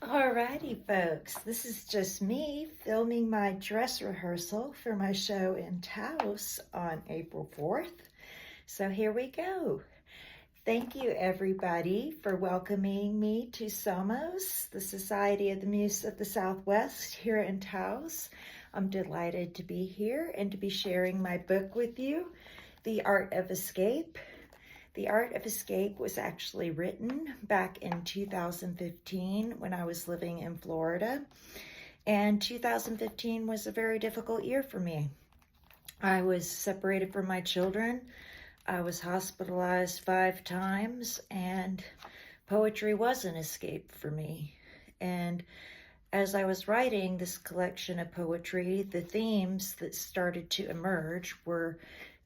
Alrighty, folks, this is just me filming my dress rehearsal for my show in Taos on April 4th. So here we go. Thank you, everybody, for welcoming me to SOMOS, the Society of the Muse of the Southwest, here in Taos. I'm delighted to be here and to be sharing my book with you, The Art of Escape. The Art of Escape was actually written back in 2015 when I was living in Florida. And 2015 was a very difficult year for me. I was separated from my children. I was hospitalized 5 times, and poetry was an escape for me. And as I was writing this collection of poetry, the themes that started to emerge were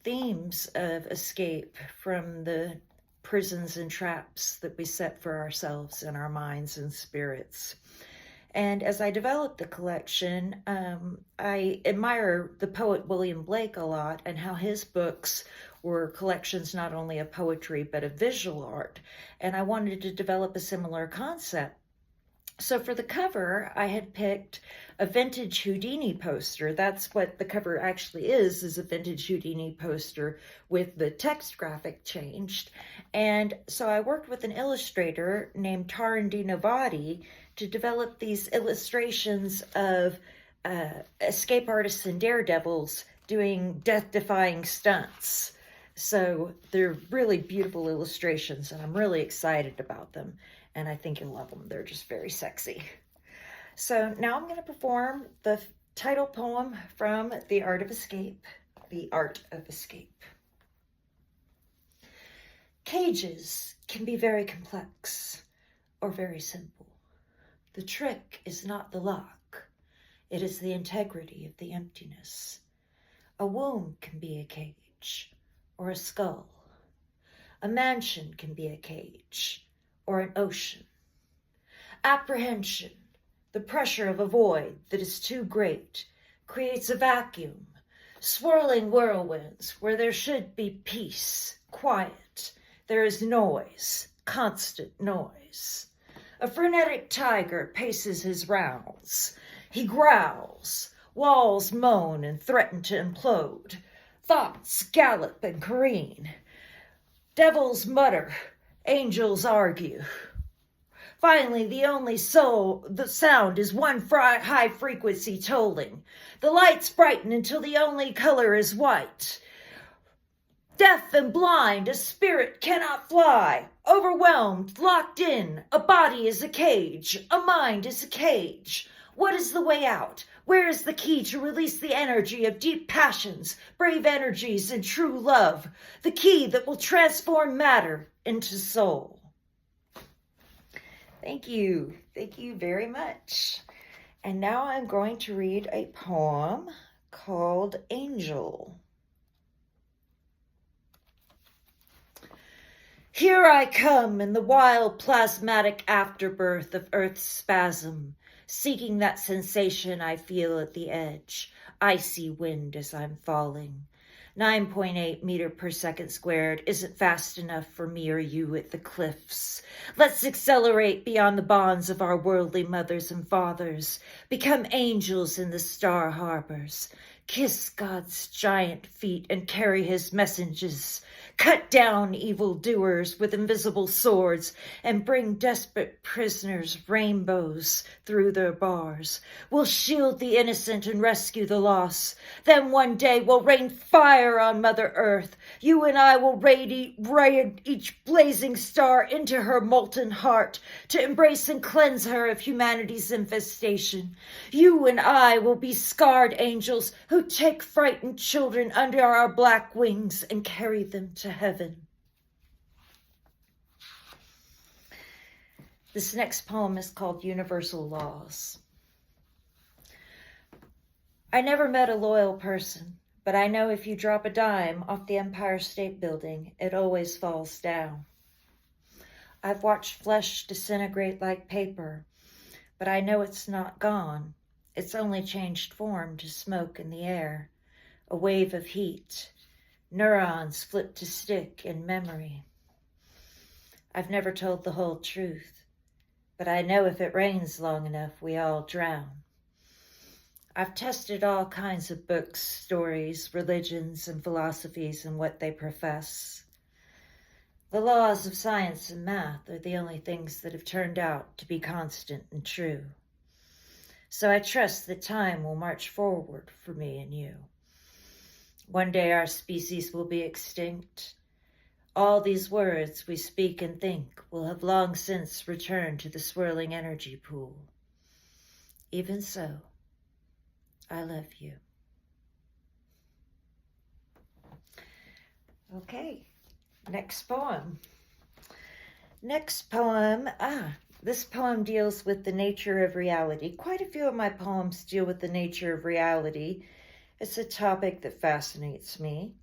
themes of escape from the prisons and traps that we set for ourselves in our minds and spirits. And as I developed the collection, I admire the poet William Blake a lot and how his books were collections not only of poetry but of visual art. And I wanted to develop a similar concept. So for the cover, I had picked a vintage Houdini poster. That's what the cover actually is a vintage Houdini poster with the text graphic changed. And so I worked with an illustrator named Taran Novati to develop these illustrations of escape artists and daredevils doing death-defying stunts. So they're really beautiful illustrations, and I'm really excited about them. And I think you'll love them. They're just very sexy. So now I'm going to perform the title poem from The Art of Escape, The Art of Escape. Cages can be very complex or very simple. The trick is not the lock. It is the integrity of the emptiness. A womb can be a cage or a skull. A mansion can be a cage or an ocean. Apprehension, the pressure of a void that is too great, creates a vacuum, swirling whirlwinds where there should be peace, quiet. There is noise, constant noise. A frenetic tiger paces his rounds. He growls. Walls moan and threaten to implode. Thoughts gallop and careen. Devils mutter. Angels argue. Finally, the sound is one high frequency tolling. The lights brighten until the only color is white. Deaf and blind, a spirit cannot fly. Overwhelmed, locked in, a body is a cage, a mind is a cage. What is the way out? Where is the key to release the energy of deep passions, brave energies, and true love? The key that will transform matter into soul. Thank you. Thank you very much. And now I'm going to read a poem called Angel. Here I come in the wild plasmatic afterbirth of Earth's spasm, seeking that sensation I feel at the edge, icy wind as I'm falling. 9.8 meter per second squared isn't fast enough for me or you at the cliffs. Let's accelerate beyond the bonds of our worldly mothers and fathers, become angels in the star harbors, kiss God's giant feet and carry his messages, cut down evildoers with invisible swords and bring desperate prisoners rainbows through their bars. We'll shield the innocent and rescue the lost. Then one day we'll rain fire on Mother Earth. You and I will raid each blazing star into her molten heart to embrace and cleanse her of humanity's infestation. You and I will be scarred angels who take frightened children under our black wings and carry them to heaven. This next poem is called Universal Laws. I never met a loyal person, but I know if you drop a dime off the Empire State Building, it always falls down. I've watched flesh disintegrate like paper, but I know it's not gone. It's only changed form to smoke in the air, a wave of heat. Neurons flip to stick in memory. I've never told the whole truth. but I know if it rains long enough, we all drown. I've tested all kinds of books, stories, religions, and philosophies and what they profess. The laws of science and math are the only things that have turned out to be constant and true. So I trust that time will march forward for me and you. One day our species will be extinct. All these words we speak and think will have long since returned to the swirling energy pool. Even so, I love you. Okay, next poem. This poem deals with the nature of reality. Quite a few of my poems deal with the nature of reality. It's a topic that fascinates me,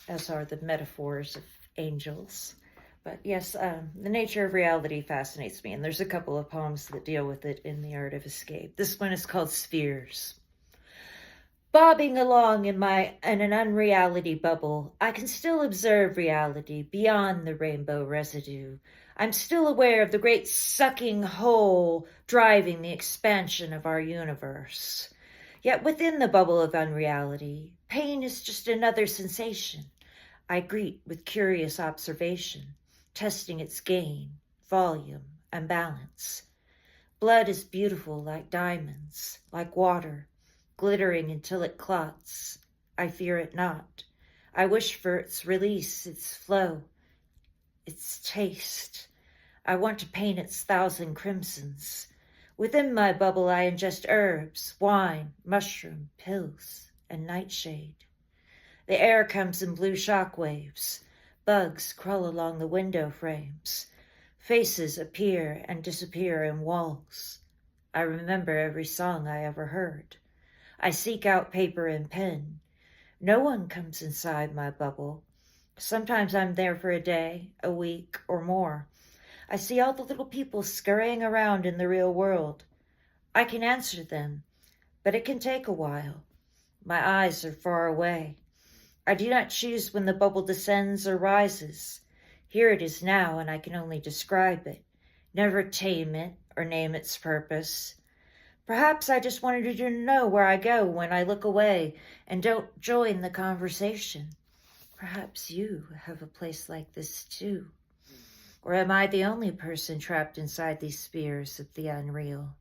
as are the metaphors of angels. But yes, the nature of reality fascinates me, and there's a couple of poems that deal with it in The Art of Escape. This one is called Spheres. Bobbing along in an unreality bubble, I can still observe reality beyond the rainbow residue. I'm still aware of the great sucking hole driving the expansion of our universe. Yet within the bubble of unreality, pain is just another sensation I greet with curious observation, testing its gain, volume, and balance. Blood is beautiful like diamonds, like water, glittering until it clots. I fear it not. I wish for its release, its flow, its taste. I want to paint its thousand crimsons. Within my bubble I ingest herbs, wine, mushroom, pills, and nightshade. The air comes in blue shock waves. Bugs crawl along the window frames. Faces appear and disappear in walls. I remember every song I ever heard. I seek out paper and pen. No one comes inside my bubble. Sometimes I'm there for a day, a week, or more. I see all the little people scurrying around in the real world. I can answer them, but it can take a while. My eyes are far away. I do not choose when the bubble descends or rises. Here it is now, and I can only describe it, never tame it or name its purpose. Perhaps I just wanted you to know where I go when I look away and don't join the conversation. Perhaps you have a place like this too. Or am I the only person trapped inside these spheres of the unreal?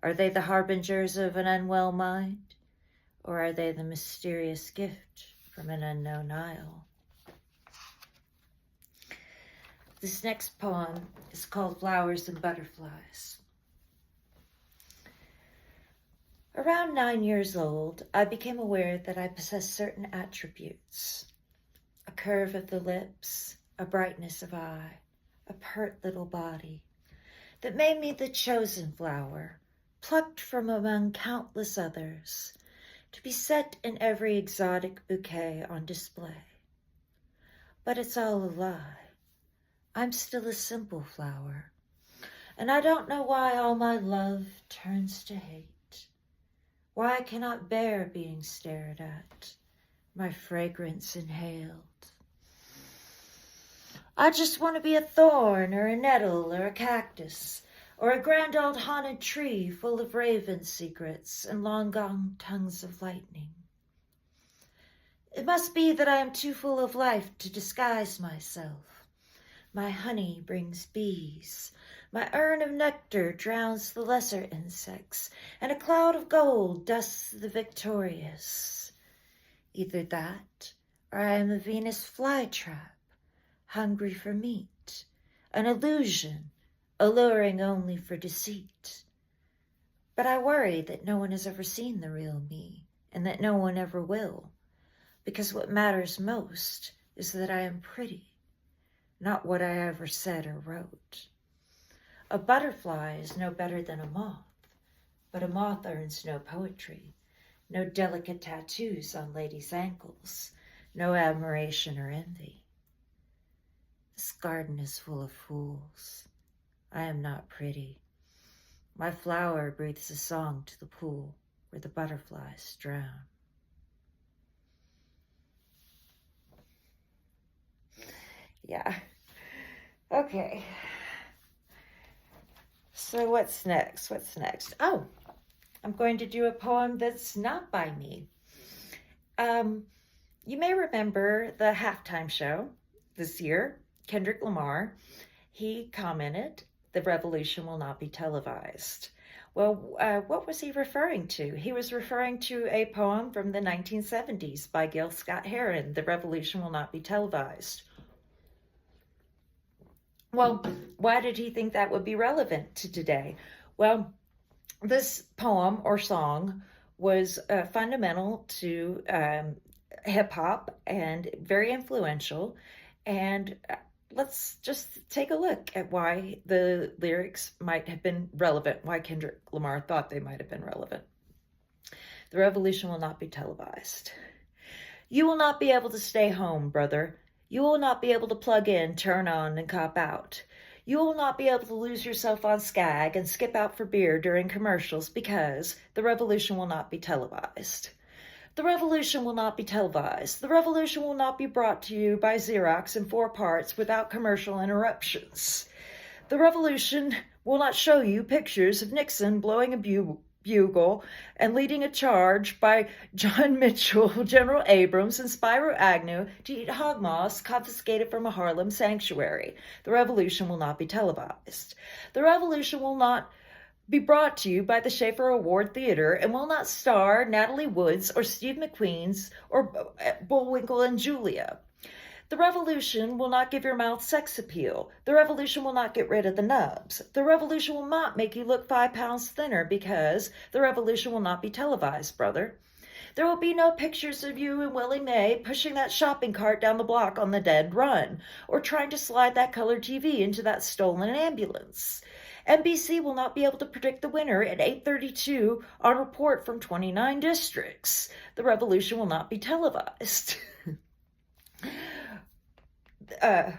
Are they the harbingers of an unwell mind? Or are they the mysterious gift from an unknown isle? This next poem is called Flowers and Butterflies. Around 9 years old, I became aware that I possessed certain attributes. A curve of the lips, a brightness of eye, a pert little body, that made me the chosen flower, plucked from among countless others, to be set in every exotic bouquet on display. But it's all a lie. I'm still a simple flower, and I don't know why all my love turns to hate. Why I cannot bear being stared at, my fragrance inhaled. I just want to be a thorn or a nettle or a cactus or a grand old haunted tree full of raven secrets and long-gone tongues of lightning. It must be that I am too full of life to disguise myself. My honey brings bees. My urn of nectar drowns the lesser insects, and a cloud of gold dusts the victorious. Either that, or I am a Venus flytrap, hungry for meat, an illusion, alluring only for deceit. But I worry that no one has ever seen the real me, and that no one ever will, because what matters most is that I am pretty, not what I ever said or wrote. A butterfly is no better than a moth, but a moth earns no poetry, no delicate tattoos on ladies' ankles, no admiration or envy. This garden is full of fools. I am not pretty. My flower breathes a song to the pool where the butterflies drown. Yeah. Okay. So what's next? What's next? Oh, I'm going to do a poem that's not by me. You may remember the halftime show this year, Kendrick Lamar. He commented, "The revolution will not be televised." Well, what was he referring to? He was referring to a poem from the 1970s by Gil Scott Heron, "The revolution will not be televised." Well, why did he think that would be relevant to today? Well, this poem or song was fundamental to hip hop and very influential. And let's just take a look at why the lyrics might have been relevant, why Kendrick Lamar thought they might have been relevant. The revolution will not be televised. You will not be able to stay home, brother. You will not be able to plug in, turn on, and cop out. You will not be able to lose yourself on Skag and skip out for beer during commercials because the revolution will not be televised. The revolution will not be televised. The revolution will not be brought to you by Xerox in 4 parts without commercial interruptions. The revolution will not show you pictures of Nixon blowing a bugle and leading a charge by John Mitchell, General Abrams, and Spyro Agnew to eat hog moss confiscated from a Harlem sanctuary. The revolution will not be televised. The revolution will not be brought to you by the Schaefer Award Theater and will not star Natalie Woods or Steve McQueen's or Bullwinkle and Julia. The revolution will not give your mouth sex appeal. The revolution will not get rid of the nubs. The revolution will not make you look 5 pounds thinner because the revolution will not be televised, brother. There will be no pictures of you and Willie Mae pushing that shopping cart down the block on the dead run or trying to slide that color TV into that stolen ambulance. NBC will not be able to predict the winner at 8:32 on report from 29 districts. The revolution will not be televised. There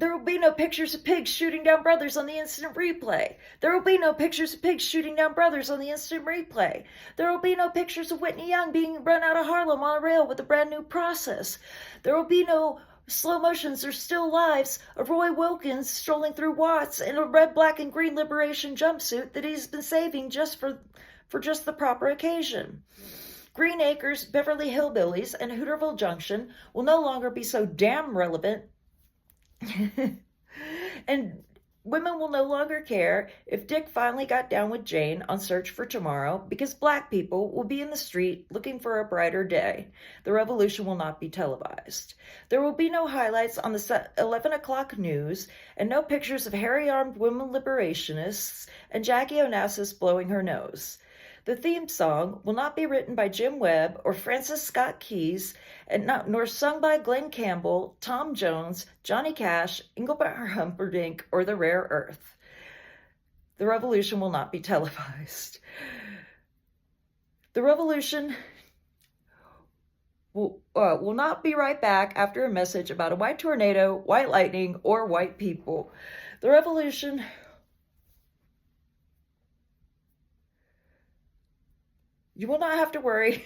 will be no pictures of pigs shooting down brothers on the instant replay. There will be no pictures of pigs shooting down brothers on the instant replay. There will be no pictures of Whitney Young being run out of Harlem on a rail with a brand new process. There will be no slow motions or still lives of Roy Wilkins strolling through Watts in a red, black, and green liberation jumpsuit that he's been saving just for just the proper occasion. Green Acres, Beverly Hillbillies, and Hooterville Junction will no longer be so damn relevant. And women will no longer care if Dick finally got down with Jane on Search for Tomorrow because black people will be in the street looking for a brighter day. The revolution will not be televised. There will be no highlights on the 11 o'clock news and no pictures of hairy-armed women liberationists and Jackie Onassis blowing her nose. The theme song will not be written by Jim Webb or Francis Scott Keys, nor sung by Glenn Campbell, Tom Jones, Johnny Cash, Engelbert Humperdinck, or The Rare Earth. The revolution will not be televised. The revolution will not be right back after a message about a white tornado, white lightning, or white people. The revolution You will not have to worry,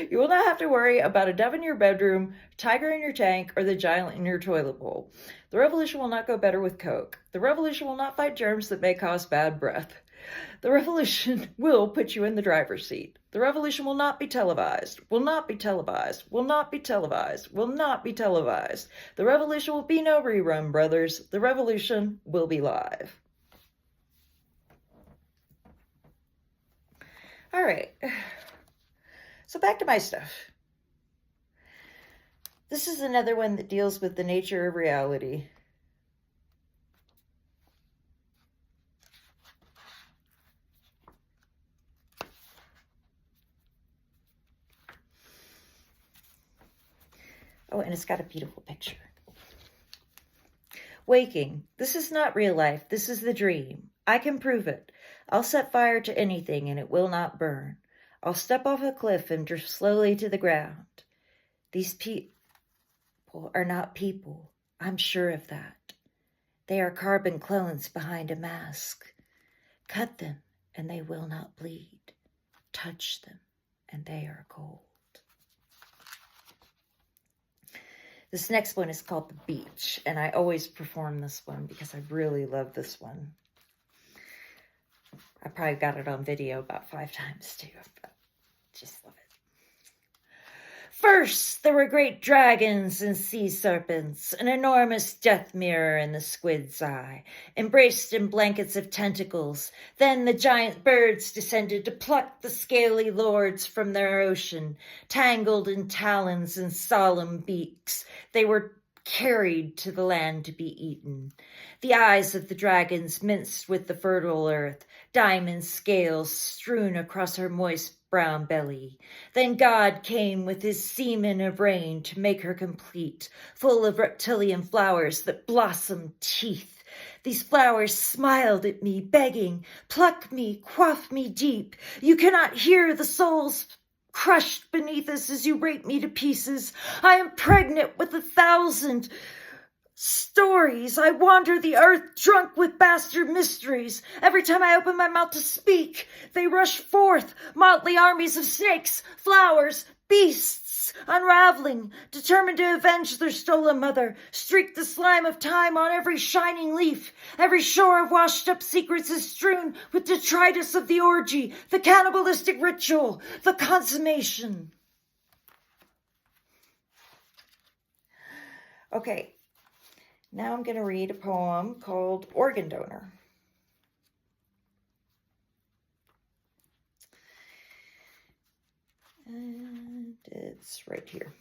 you will not have to worry about a dove in your bedroom, tiger in your tank, or the giant in your toilet bowl. The revolution will not go better with Coke. The revolution will not fight germs that may cause bad breath. The revolution will put you in the driver's seat. The revolution will not be televised, will not be televised, will not be televised, will not be televised. The revolution will be no rerun, brothers. The revolution will be live. All right, so back to my stuff. This is another one that deals with the nature of reality. Oh, and it's got a beautiful picture. Waking. This is not real life. This is the dream. I can prove it. I'll set fire to anything and it will not burn. I'll step off a cliff and drift slowly to the ground. These people are not people. I'm sure of that. They are carbon clones behind a mask. Cut them and they will not bleed. Touch them and they are cold. This next one is called The Beach, and I always perform this one because I really love this one. I probably got it on video about 5 times too, but just love it. First, there were great dragons and sea serpents, an enormous death mirror in the squid's eye, embraced in blankets of tentacles. Then the giant birds descended to pluck the scaly lords from their ocean, tangled in talons and solemn beaks. They were carried to the land to be eaten. The eyes of the dragons minced with the fertile earth, diamond scales strewn across her moist brown belly. Then God came with his semen of rain to make her complete, full of reptilian flowers that blossomed teeth. These flowers smiled at me, begging, pluck me, quaff me deep. You cannot hear the souls crushed beneath us as you rape me to pieces. I am pregnant with 1,000 stories. I wander the earth drunk with bastard mysteries. Every time I open my mouth to speak, they rush forth, motley armies of snakes, flowers, beasts, unraveling, determined to avenge their stolen mother, streak the slime of time on every shining leaf. Every shore of washed-up secrets is strewn with detritus of the orgy, the cannibalistic ritual, the consummation. Okay. Now I'm going to read a poem called Organ Donor. And it's right here.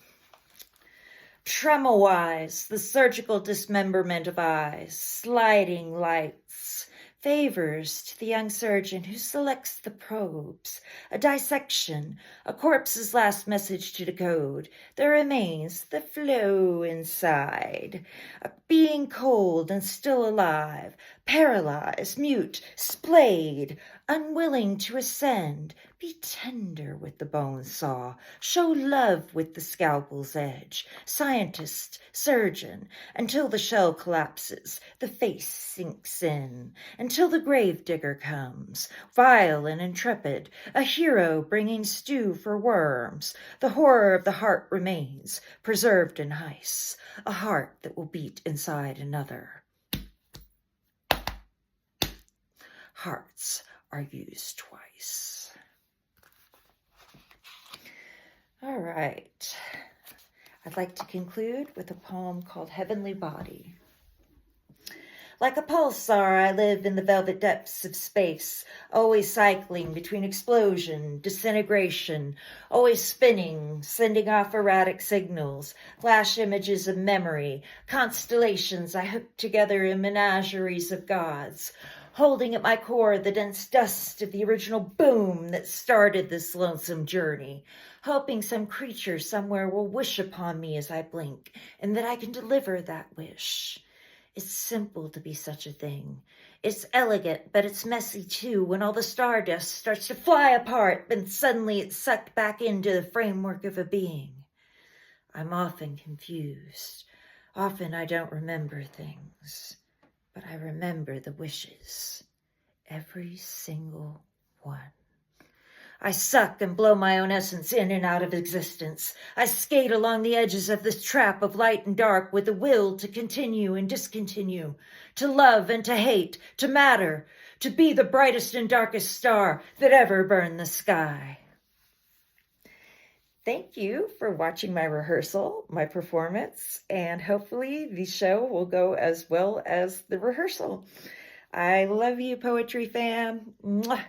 Tremor-wise, the surgical dismemberment of eyes, sliding lights, favors to the young surgeon who selects the probes, a dissection, a corpse's last message to decode. There remains the flow inside, a being cold and still alive, paralyzed, mute, splayed, unwilling to ascend. Be tender with the bone saw, show love with the scalpel's edge, scientist, surgeon, until the shell collapses, the face sinks in, until the grave digger comes, vile and intrepid, a hero bringing stew for worms. The horror of the heart remains, preserved in ice, a heart that will beat inside another. Hearts are used twice. All right. I'd like to conclude with a poem called Heavenly Body. Like a pulsar, I live in the velvet depths of space, always cycling between explosion, disintegration, always spinning, sending off erratic signals, flash images of memory, constellations I hook together in menageries of gods, holding at my core the dense dust of the original boom that started this lonesome journey, hoping some creature somewhere will wish upon me as I blink, and that I can deliver that wish. It's simple to be such a thing. It's elegant, but it's messy too when all the stardust starts to fly apart, and suddenly it's sucked back into the framework of a being. I'm often confused. Often I don't remember things, but I remember the wishes. Every single one. I suck and blow my own essence in and out of existence. I skate along the edges of this trap of light and dark with the will to continue and discontinue, to love and to hate, to matter, to be the brightest and darkest star that ever burned the sky. Thank you for watching my rehearsal, my performance, and hopefully the show will go as well as the rehearsal. I love you, poetry fam. Mwah.